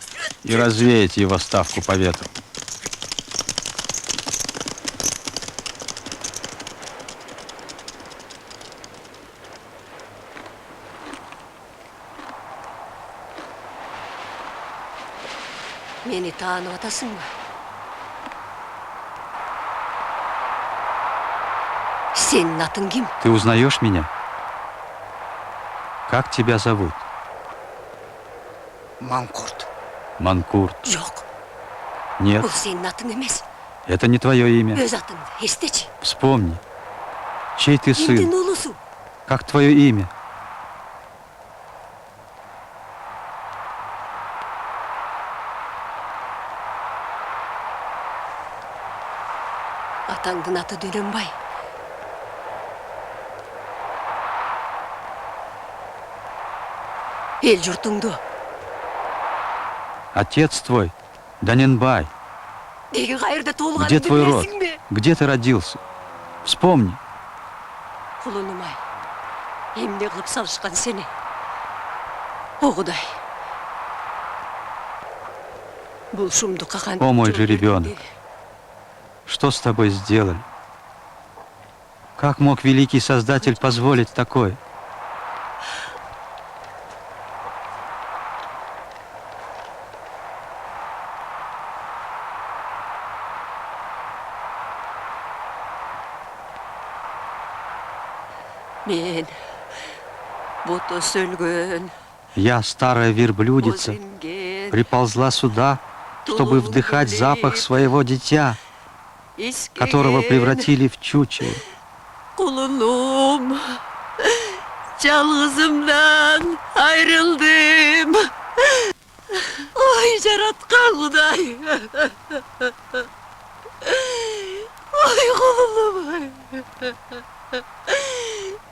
и развеять его ставку по ветру. Мени таанып атасың ба? Сенің атың ким? Ты узнаешь меня? Как тебя зовут? Манкурт. Манкурт. Жоқ, Нет, бұл сенің атың емес. это не твое имя. Өз атыңды естечи. Вспомни. Чей ты Кимдин сын? ұлысың? Как твое имя? Атаңдың аты Дөненбай. Ел жұртыңды. Отец твой, Даненбай. Неге қайырда Где толғаныңды твой род? білесің бе? Где ты родился? Вспомни. Құлынымай, емне қылып салышқан сені. О, Құдай. Бұл шумды қақан... О, мой же ребенок. Что с тобой сделали? Как мог великий Создатель позволить такое? Мен, бұты сөлген, Я, старая верблюдица, өзенген, приползла сюда, чтобы вдыхать запах своего дитя, которого превратили в чучело. Құлыным, жалғызымдан айрылдым. Ой, жаратқан Құдай. Ой, құлыным.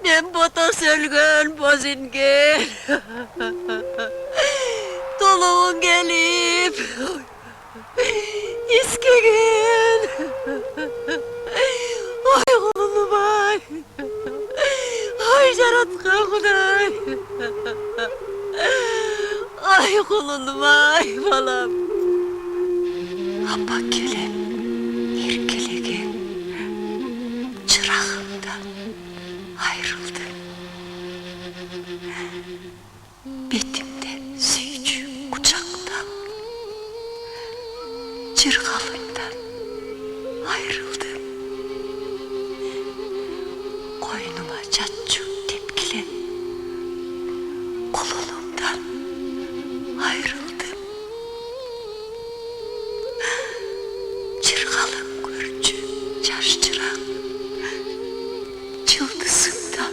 Мен бото сөлгөн боз инген. Толугун келип. Искеген. Ой кулунубай. Ой жараткан Кудай. Ай кулунубай балам. Апа келем. Еркелеген. Çırağımdan ayrıldı. Betimde suyucu kucakta. Çırğalından ayrıldım. Koynuma çatçu tepkilen. Kulunumdan ayrıldım. Çırğalın görücü çarşçırak. Çıldısından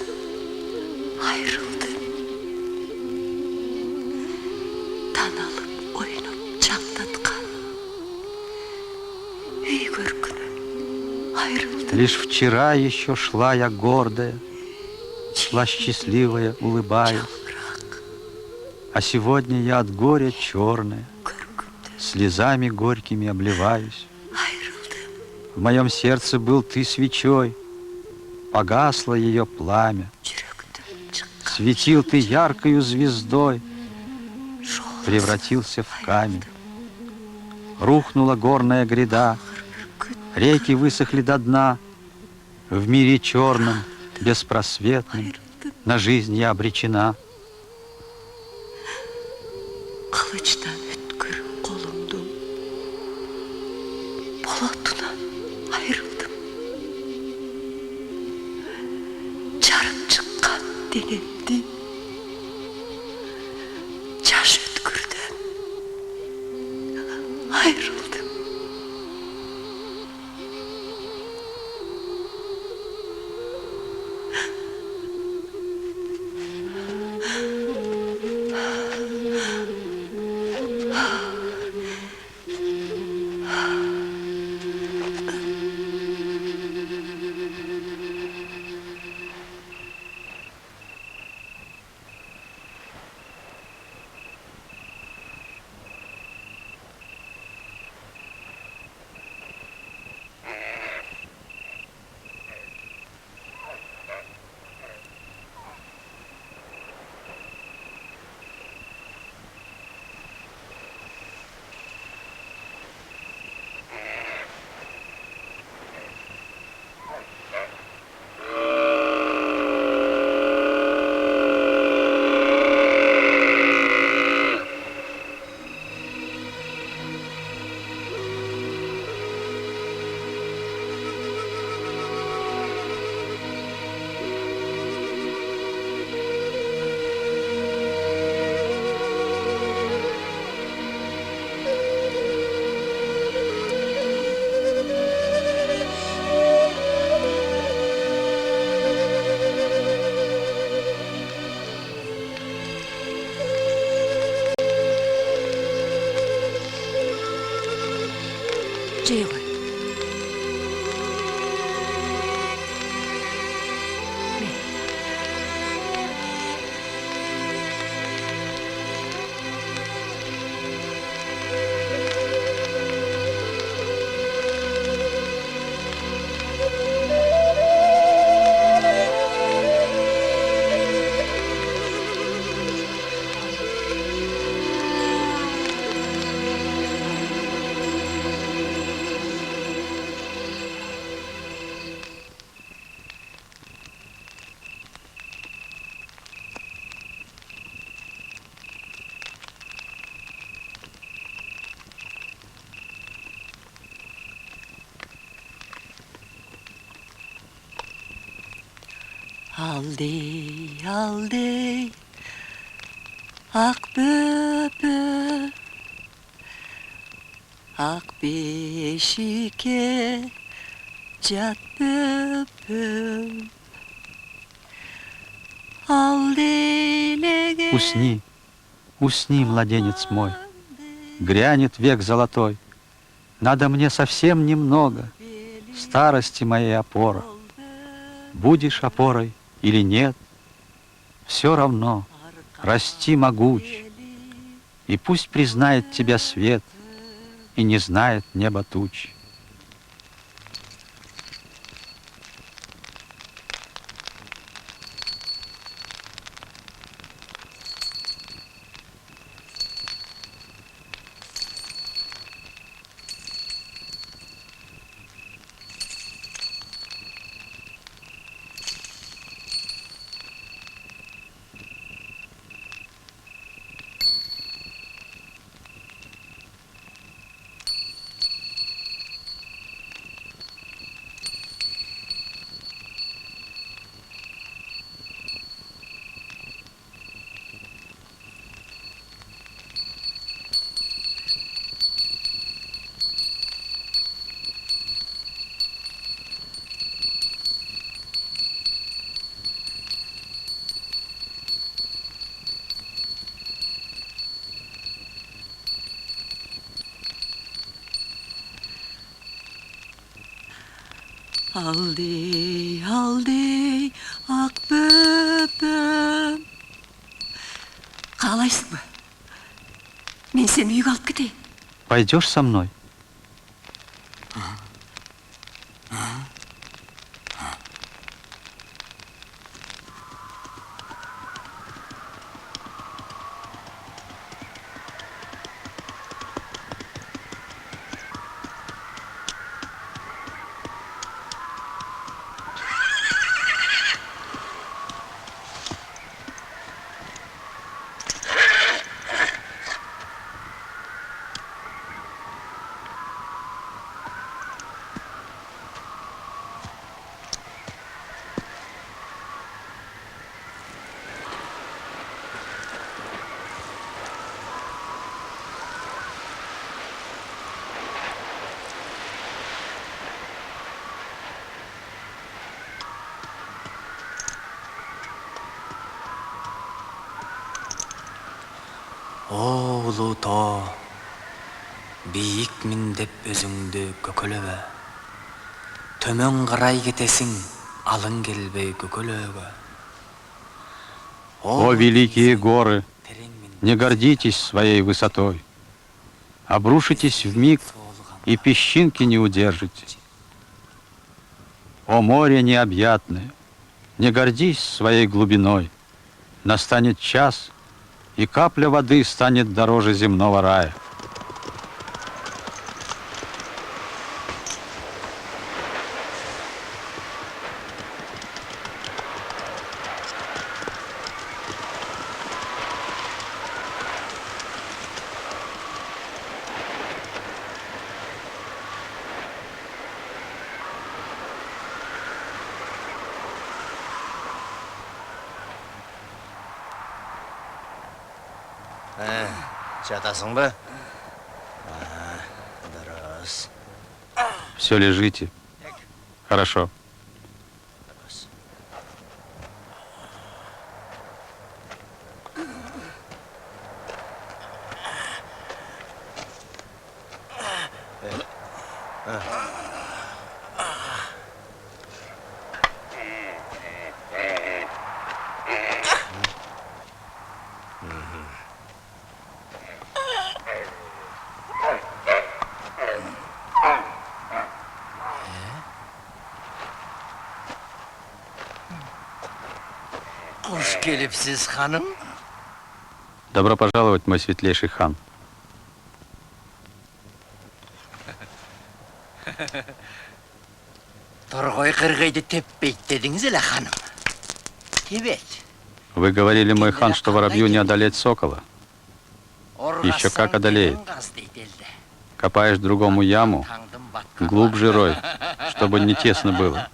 ayrıldım. Tan alıp oyunup çatlatkan. Үй көркүнөн ayrıldım. Лишь вчера еще шла я гордая, шла счастливая, улыбаясь. А сегодня я от горя черная, слезами горькими обливаюсь. В моем сердце был ты свечой, погасло ее пламя. Светил ты яркою звездой, превратился в камень. Рухнула горная гряда, реки высохли до дна. В мире черном, беспросветном, на жизнь я обречена. Kılıçtan ötkür kolumdum. Bolotuna ayrıldım. Çarıp çıkkan denildi. Çarş ötkürden ayrıldım. Жей ғой. Aldey, aldey, ak böbö, ak beşike, cat böbö. Aldey, Усни, усни, младенец мой, грянет век золотой. Надо мне совсем немного, старости моей опора. Будешь опорой или нет, все равно расти могуч, и пусть признает тебя свет и не знает неба туч. Aldey, aldey, ақ бөпем. Қалайсың ба? Мен сені үйге алып кетейін. Пойдешь со мной? О, улуу тоо, бийикмин деп өзүңдү көкөлөбө. Төмөн карай кетесиң, алың келбей көкөлөөгө. О, великие горы, не гордитесь своей высотой. Обрушитесь вмиг и песчинки не удержите. О, море необъятное, не гордись своей глубиной. Настанет час, и капля воды станет дороже земного рая. жатасың ба? Дұрыс. Все лежите. Хорошо. Hoş gelipsiz hanım. Добро пожаловать, мой светлейший хан. Торғой қырғайды теппейді дедіңіз әлі ханым. Тебет. Вы говорили, мой хан, что воробью не одолеть сокола. Еще как одолеет. Копаешь другому яму, глубже рой, чтобы не тесно было.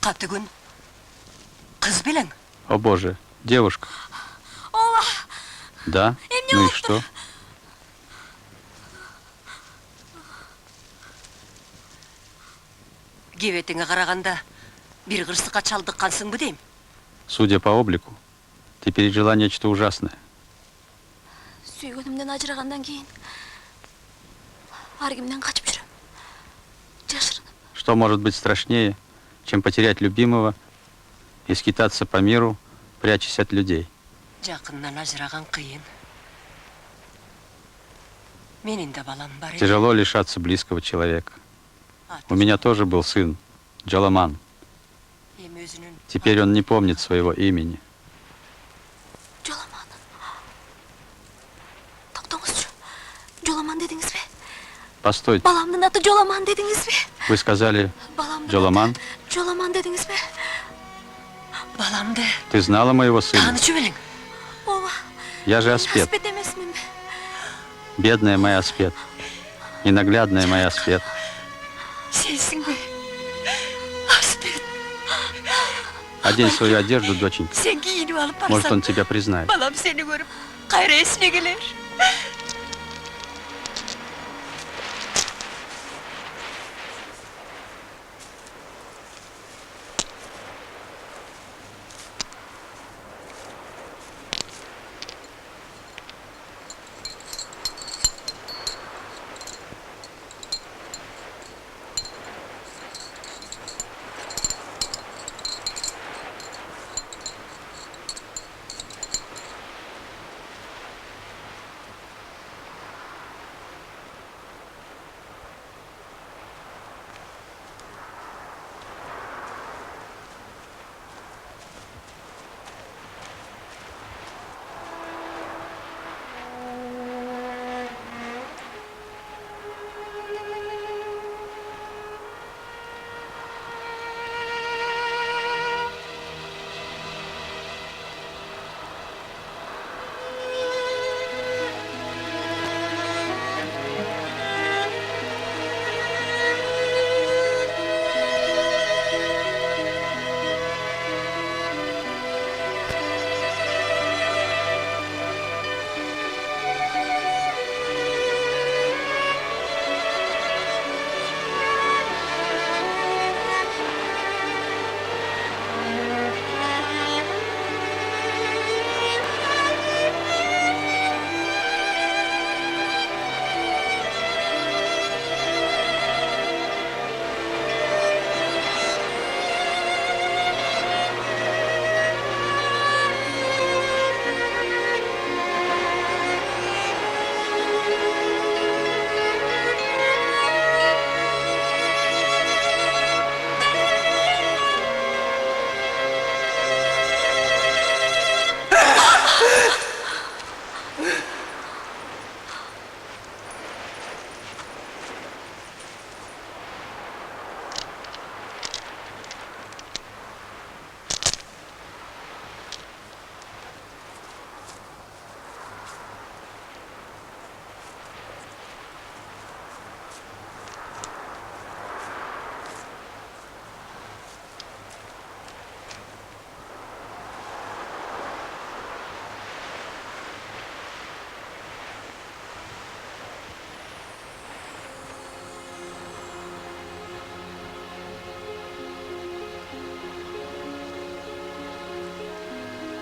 Каты күн. Кыз белең. О боже, девушка. Ооба. Да? Ну и что? Кебетиңе караганда бир кырсыкка чалдыккансыңбы дейм. Судя по облику, ты пережила нечто ужасное. Сүйгөнүмдөн ажырагандан кийин ар кимден качып жүрөм. Жашырынып. Что может быть страшнее, чем потерять любимого и скитаться по миру, прячась от людей? Жакындан ажыраган кыйын. Менин да балам бар эди. Тяжело лишаться близкого человека. У меня тоже был сын, Джаламан. Эми өзүнүн Теперь он не помнит своего имени. Жоламан. Токтоңузчу. Жоламан дедиңизби? Постойте, Баламдын аты Жоламан дедиңизби? вы сказали Баламдын Джаламан? аты Жоламан дедиңизби? баламды Ты знала моего сына? таанычу белең. Ооба. Я же Аспет, Аспет эмесминби? бедная моя Аспет, ненаглядная моя Аспет. Сенсиңби? Аспет, Одень свою одежду, доченька. сен кийинип алып Может, он барсаң, тебя признает. балам сени көрүп кайра эсине келер.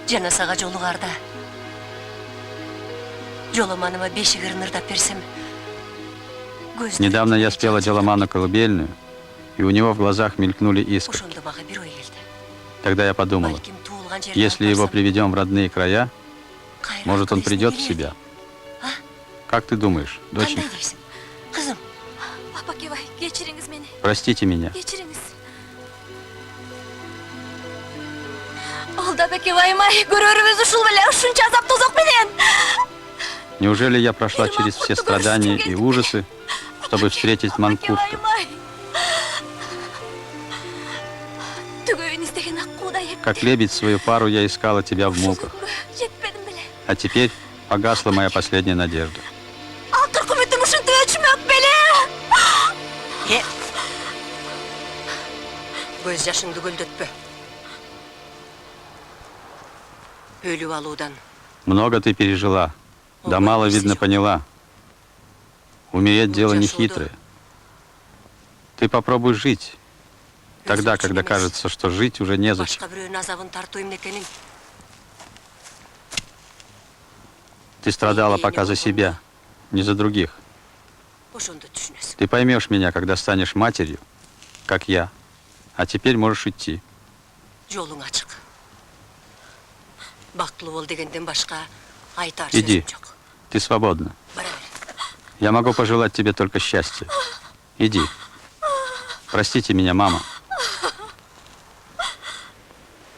Жаназага жолугарда Жоламаныма бешик ырнырдап берсем. Недавно я спела Джаламану колыбельную, и у него в глазах мелькнули искры. Ошондо мага бир ой келди. Тогда я подумала, Балким туулган жерге если алып его барсам, приведем в родные края, кайра может, он кыресине придет в келер себя. дейм. А? Как ты думаешь, Кандай доченька? дейсиң? Кызым, Апакебай, кечириңиз мени. Простите меня. Кечириңиз. Алдабекебайым ай, көрөрүбүз ушул беле ушунча азап тозок менен. Неужели я прошла через все страдания и ужасы, чтобы встретить Манкурта? Түгөйүн издеген аккуудай эп. Как лебедь свою пару я искала тебя в муках. Жетпедим беле. А теперь погасла моя последняя надежда. Акыркы үмүтүм ушинтип өчмөк беле. Көз жашыңды көлдөтпө. Өлүп алуудан Много ты пережила, да мало, видно, поняла. Умереть дело не хитрое. Ты попробуй жить, тогда, когда кажется, что жить уже незачем. башка бирөөнүн азабын тартуу эмне экенин Ты страдала пока за себя, не за других. ошондо түшүнөсүң. Ты поймешь меня, когда станешь матерью, как я. А теперь можешь идти. Жолуң ачык. Бактылуу бол дегенден башка айтар Иди. сөзүм жок. Ты свободна. Бара бер. Я могу пожелать тебе только счастья. Иди. Простите меня, мама.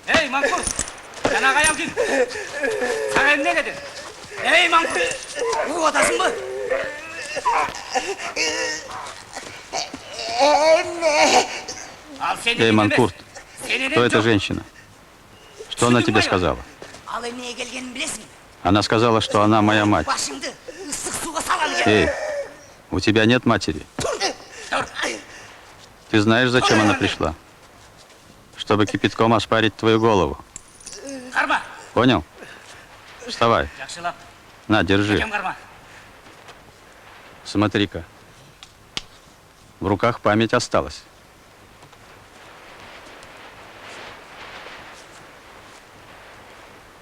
Эй, Манкур! Жанагы аялдын! Сага эмне дедим? Эй, Манкур! Угуп атасыңбы? Ал сени Эй, Манкурт, Сенен кто эта жок. женщина? Что она тебе сказала? Ал эмнеге келгенин билесиңби? Она сказала, что она моя мать. Башыңды ысык сууга салган экен. Эй, у тебя нет матери? Ты знаешь, зачем она пришла? Чтобы кипятком ошпарить твою голову. Карма! Понял? Вставай. Жакшылап, На, держи. кем карма? Смотри-ка. В руках память осталась.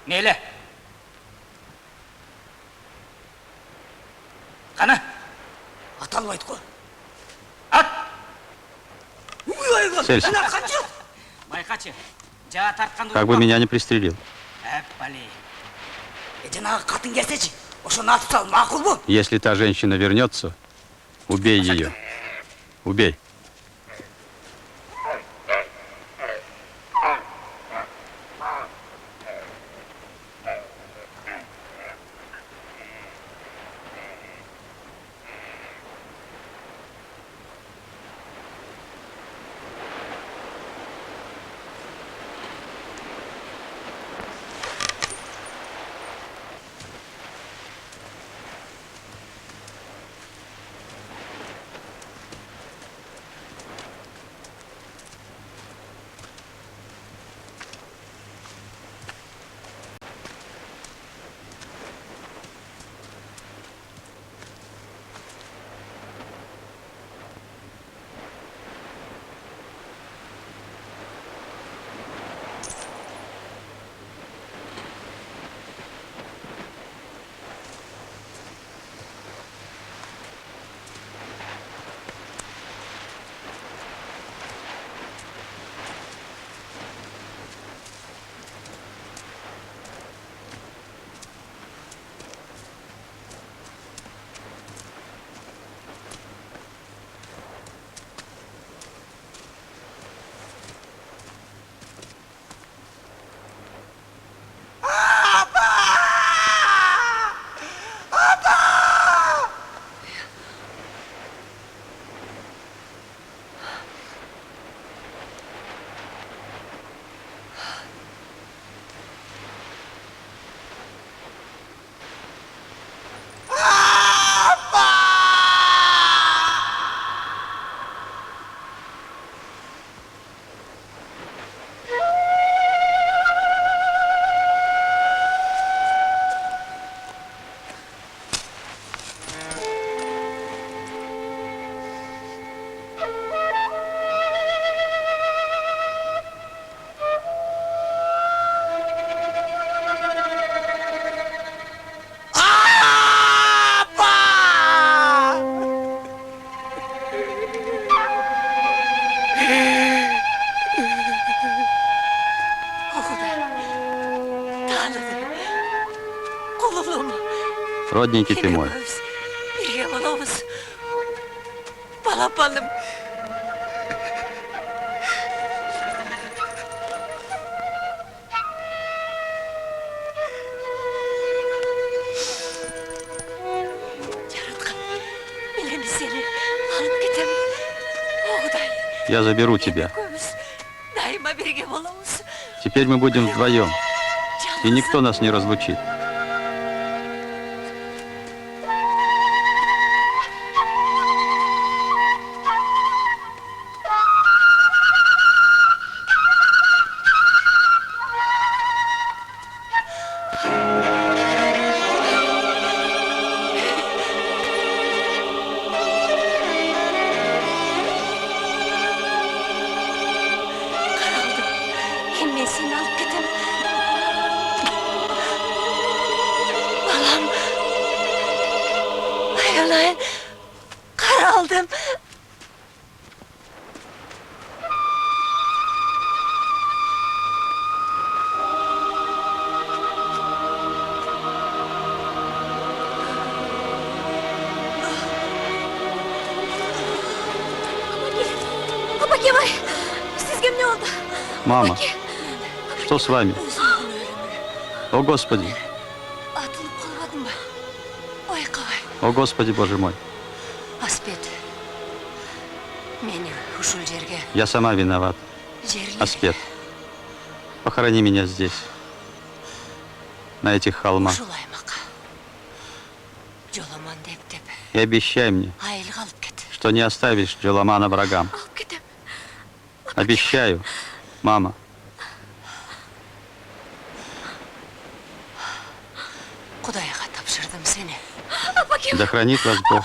Мейлі. Қана, Аталбайт го. ат! Целься. Байқачы, жаа тартқан Как бы меня не пристрелил. Бали. Жанагы катын келсечи, ошону атып сал, макулбу? Если та женщина вернется, убей ее. Убей. Родненький ты мой. Бирге болобуз. Балапаным. Жараткан, мен эми сени алып кетем. Огудай. Я заберу тебя. Экөөбүз дайыма бирге болобуз. Теперь мы будем вдвоем, и никто нас не разлучит. Атайын, қаралдым. Апакем-ай, сізге не oldu? Мама, что с вами? О, Господи! Атылып қалмадың ба? Ой, қалай. О, Господи, Боже мой! Аспет, мені ушул жерге Я сама виноват. жерле. Аспет, похорони меня здесь, на этих холмах. Ушул аймаққа. Жоламан деп. И обещай мне, Айыл қалып кет. что не оставишь Джоламана врагам. Алып кетем. Обещаю, мама. Құдайға тапшырдым сені. Да хранит вас Бог.